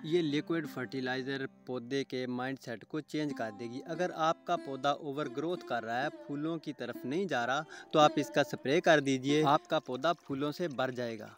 ये liquid fertiliser पौधे के माइंडसेट को चेंज कर देगी। अगर आपका पौधा ओवर ग्रोथ कर रहा है, फूलों की तरफ नहीं जा रहा, तो आप इसका स्प्रे कर दीजिए, आपका पौधा फूलों से भर जाएगा।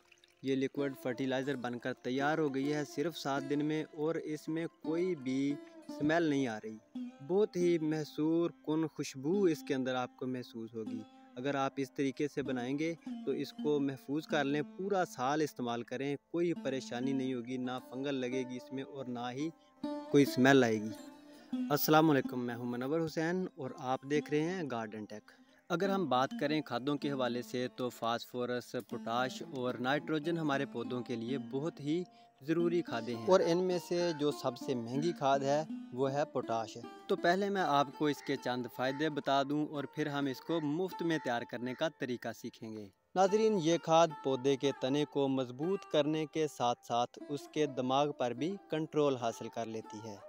ये लिक्विड फर्टिलाइज़र बनकर तैयार हो गई है सिर्फ 7 दिन में, और इसमें कोई भी स्मेल नहीं आ रही। बहुत ही महसूर कुन खुशबू इसके अंदर आपको महसूस होगी। अगर आप इस तरीके से बनाएंगे तो इसको महफूज कर लें, पूरा साल इस्तेमाल करें, कोई परेशानी नहीं होगी, ना फंगल लगेगी इसमें और ना ही कोई स्मेल आएगी। अस्सलाम वालेकुम, मैं हूं मनवर हुसैन और आप देख रहे हैं गार्डन टेक। अगर हम बात करें खादों के हवाले से तो फास्फोरस, पोटाश और नाइट्रोजन हमारे पौधों के लिए बहुत ही ज़रूरी खादें हैं, और इनमें से जो सबसे महंगी खाद है वो है पोटाश। तो पहले मैं आपको इसके चंद फ़ायदे बता दूं और फिर हम इसको मुफ्त में तैयार करने का तरीका सीखेंगे। नाज़रीन, ये खाद पौधे के तने को मजबूत करने के साथ साथ उसके दिमाग पर भी कंट्रोल हासिल कर लेती है।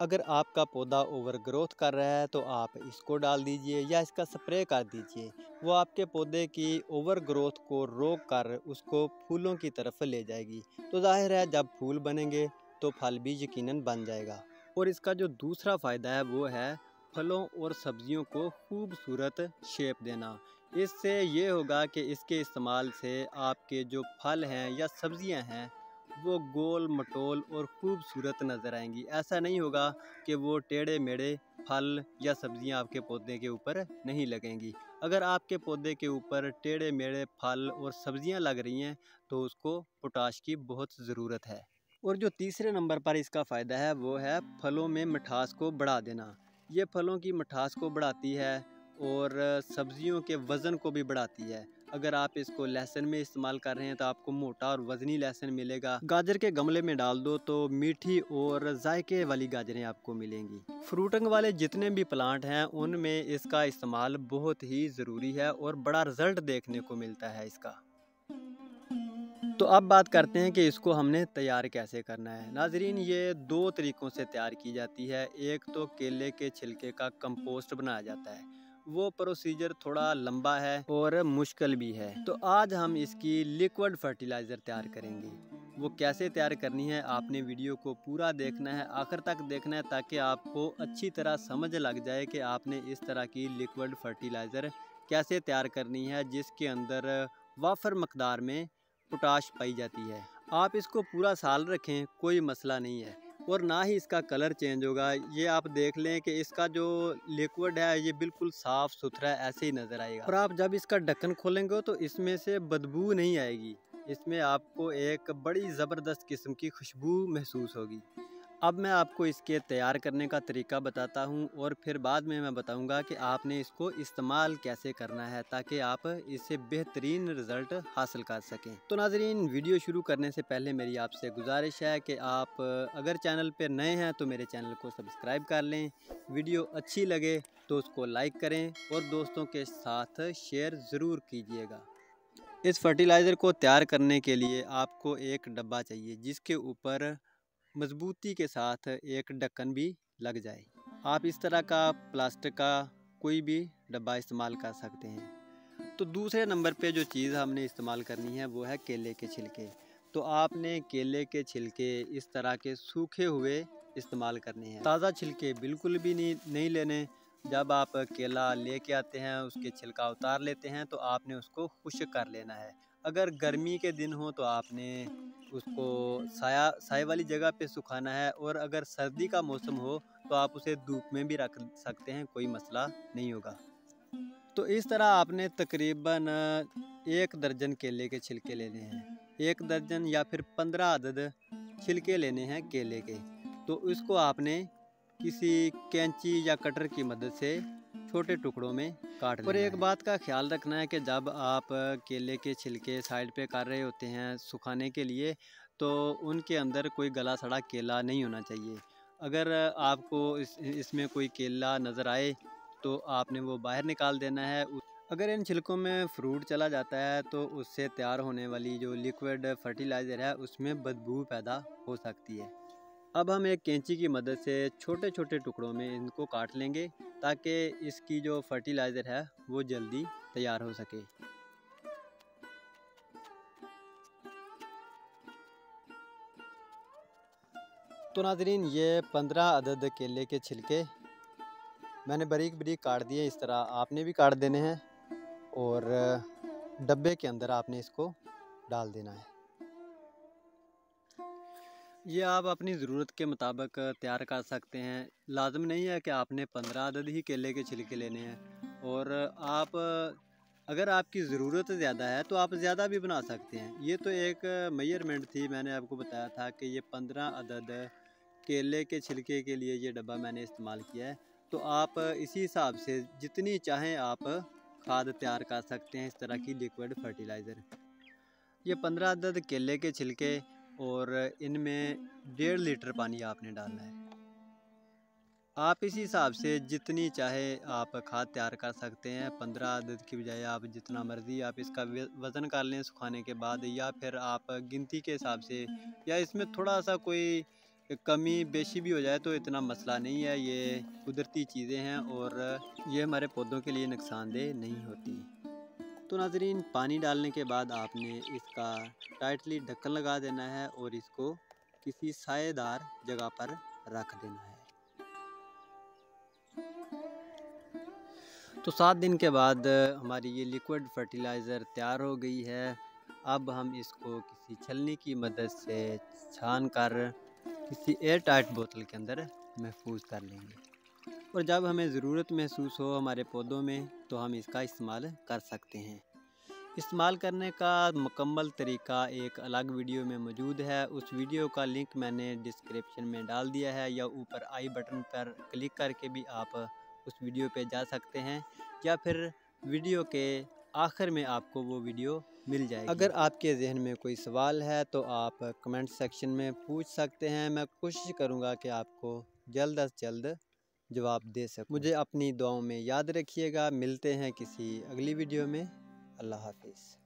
अगर आपका पौधा ओवर ग्रोथ कर रहा है तो आप इसको डाल दीजिए या इसका स्प्रे कर दीजिए। वो आपके पौधे की ओवर ग्रोथ को रोक कर उसको फूलों की तरफ ले जाएगी। तो जाहिर है जब फूल बनेंगे तो फल भी यकीनन बन जाएगा। और इसका जो दूसरा फ़ायदा है वो है फलों और सब्जियों को खूबसूरत शेप देना। इससे ये होगा कि इसके इस्तेमाल से आपके जो फल हैं या सब्जियां हैं वो गोल मटोल और खूबसूरत नज़र आएंगी। ऐसा नहीं होगा कि वो टेढ़े मेढ़े फल या सब्जियां आपके पौधे के ऊपर नहीं लगेंगी। अगर आपके पौधे के ऊपर टेढ़े मेढ़े फल और सब्जियां लग रही हैं तो उसको पोटाश की बहुत ज़रूरत है। और जो तीसरे नंबर पर इसका फ़ायदा है वो है फलों में मिठास को बढ़ा देना। ये फलों की मिठास को बढ़ाती है और सब्जियों के वज़न को भी बढ़ाती है। अगर आप इसको लहसुन में इस्तेमाल कर रहे हैं तो आपको मोटा और वज़नी लहसुन मिलेगा। गाजर के गमले में डाल दो तो मीठी और जायके वाली गाजरें आपको मिलेंगी। फ्रूटिंग वाले जितने भी प्लांट हैं उनमें इसका इस्तेमाल बहुत ही ज़रूरी है और बड़ा रिजल्ट देखने को मिलता है इसका। तो अब बात करते हैं कि इसको हमने तैयार कैसे करना है। नाजरीन, ये 2 तरीक़ों से तैयार की जाती है। एक तो केले के छिलके का कंपोस्ट बनाया जाता है, वो प्रोसीजर थोड़ा लंबा है और मुश्किल भी है। तो आज हम इसकी लिक्विड फर्टिलाइज़र तैयार करेंगे। वो कैसे तैयार करनी है आपने वीडियो को पूरा देखना है, आखिर तक देखना है, ताकि आपको अच्छी तरह समझ लग जाए कि आपने इस तरह की लिक्विड फर्टिलाइज़र कैसे तैयार करनी है जिसके अंदर वाफर मकदार में पोटाश पाई जाती है। आप इसको पूरा साल रखें, कोई मसला नहीं है और ना ही इसका कलर चेंज होगा। ये आप देख लें कि इसका जो लिक्विड है ये बिल्कुल साफ़ सुथरा ऐसे ही नज़र आएगा। और आप जब इसका ढक्कन खोलेंगे तो इसमें से बदबू नहीं आएगी, इसमें आपको एक बड़ी ज़बरदस्त किस्म की खुशबू महसूस होगी। अब मैं आपको इसके तैयार करने का तरीका बताता हूँ और फिर बाद में मैं बताऊँगा कि आपने इसको इस्तेमाल कैसे करना है ताकि आप इससे बेहतरीन रिज़ल्ट हासिल कर सकें। तो नाज़रीन, वीडियो शुरू करने से पहले मेरी आपसे गुजारिश है कि आप अगर चैनल पर नए हैं तो मेरे चैनल को सब्सक्राइब कर लें, वीडियो अच्छी लगे तो उसको लाइक करें और दोस्तों के साथ शेयर ज़रूर कीजिएगा। इस फर्टिलाइज़र को तैयार करने के लिए आपको एक डब्बा चाहिए जिसके ऊपर मजबूती के साथ एक ढक्कन भी लग जाए। आप इस तरह का प्लास्टिक का कोई भी डब्बा इस्तेमाल कर सकते हैं। तो दूसरे नंबर पे जो चीज़ हमने इस्तेमाल करनी है वो है केले के छिलके। तो आपने केले के छिलके इस तरह के सूखे हुए इस्तेमाल करने हैं, ताज़ा छिलके बिल्कुल भी नहीं लेने। जब आप केला लेके आते हैं उसके छिलका उतार लेते हैं तो आपने उसको खुश्क कर लेना है। अगर गर्मी के दिन हो तो आपने उसको साए वाली जगह पे सुखाना है, और अगर सर्दी का मौसम हो तो आप उसे धूप में भी रख सकते हैं, कोई मसला नहीं होगा। तो इस तरह आपने तकरीबन 1 दर्जन केले के छिलके लेने हैं, 1 दर्जन या फिर 15 अदद छिलके लेने हैं केले के। तो इसको आपने किसी कैंची या कटर की मदद से छोटे टुकड़ों में काट लेना। और एक बात का ख्याल रखना है कि जब आप केले के छिलके साइड पे कर रहे होते हैं सुखाने के लिए तो उनके अंदर कोई गला सड़ा केला नहीं होना चाहिए। अगर आपको इसमें कोई केला नज़र आए तो आपने वो बाहर निकाल देना है। अगर इन छिलकों में फ्रूट चला जाता है तो उससे तैयार होने वाली जो लिक्विड फर्टिलाइज़र है उसमें बदबू पैदा हो सकती है। अब हम एक कैंची की मदद से छोटे छोटे टुकड़ों में इनको काट लेंगे ताकि इसकी जो फर्टिलाइज़र है वो जल्दी तैयार हो सके। तो नाज़रीन, ये 15 अदद केले के छिलके मैंने बारीक बारीक काट दिए। इस तरह आपने भी काट देने हैं और डब्बे के अंदर आपने इसको डाल देना है। ये आप अपनी ज़रूरत के मुताबिक तैयार कर सकते हैं। लाजम नहीं है कि आपने 15 अदद ही केले के छिलके लेने हैं। और आप अगर आपकी ज़रूरत ज़्यादा है तो आप ज़्यादा भी बना सकते हैं। ये तो एक मेजरमेंट थी, मैंने आपको बताया था कि ये 15 अदद केले के छिलके के लिए ये डब्बा मैंने इस्तेमाल किया है। तो आप इसी हिसाब से जितनी चाहें आप खाद तैयार कर सकते हैं, इस तरह की लिक्विड फर्टिलाइज़र। ये 15 अदद केले के छिलके और इनमें 1.5 लीटर पानी आपने डालना है। आप इसी हिसाब से जितनी चाहे आप खाद तैयार कर सकते हैं। 15 अदद की बजाय आप जितना मर्ज़ी आप इसका वज़न कर लें सुखाने के बाद, या फिर आप गिनती के हिसाब से, या इसमें थोड़ा सा कोई कमी बेशी भी हो जाए तो इतना मसला नहीं है। ये कुदरती चीज़ें हैं और ये हमारे पौधों के लिए नुकसानदेह नहीं होती। तो नाज़रीन, पानी डालने के बाद आपने इसका टाइटली ढक्कन लगा देना है और इसको किसी साएदार जगह पर रख देना है। तो 7 दिन के बाद हमारी ये लिक्विड फर्टिलाइज़र तैयार हो गई है। अब हम इसको किसी छलनी की मदद से छान कर किसी एयर टाइट बोतल के अंदर महफूज कर लेंगे। और जब हमें ज़रूरत महसूस हो हमारे पौधों में तो हम इसका इस्तेमाल कर सकते हैं। इस्तेमाल करने का मुकम्मल तरीका एक अलग वीडियो में मौजूद है। उस वीडियो का लिंक मैंने डिस्क्रिप्शन में डाल दिया है, या ऊपर आई बटन पर क्लिक करके भी आप उस वीडियो पे जा सकते हैं, या फिर वीडियो के आखिर में आपको वो वीडियो मिल जाएगी। अगर आपके जहन में कोई सवाल है तो आप कमेंट सेक्शन में पूछ सकते हैं। मैं कोशिश करूँगा कि आपको जल्द से जल्द जवाब दे सकूँ। मुझे अपनी दुआओं में याद रखिएगा। मिलते हैं किसी अगली वीडियो में। अल्लाह हाफिज़।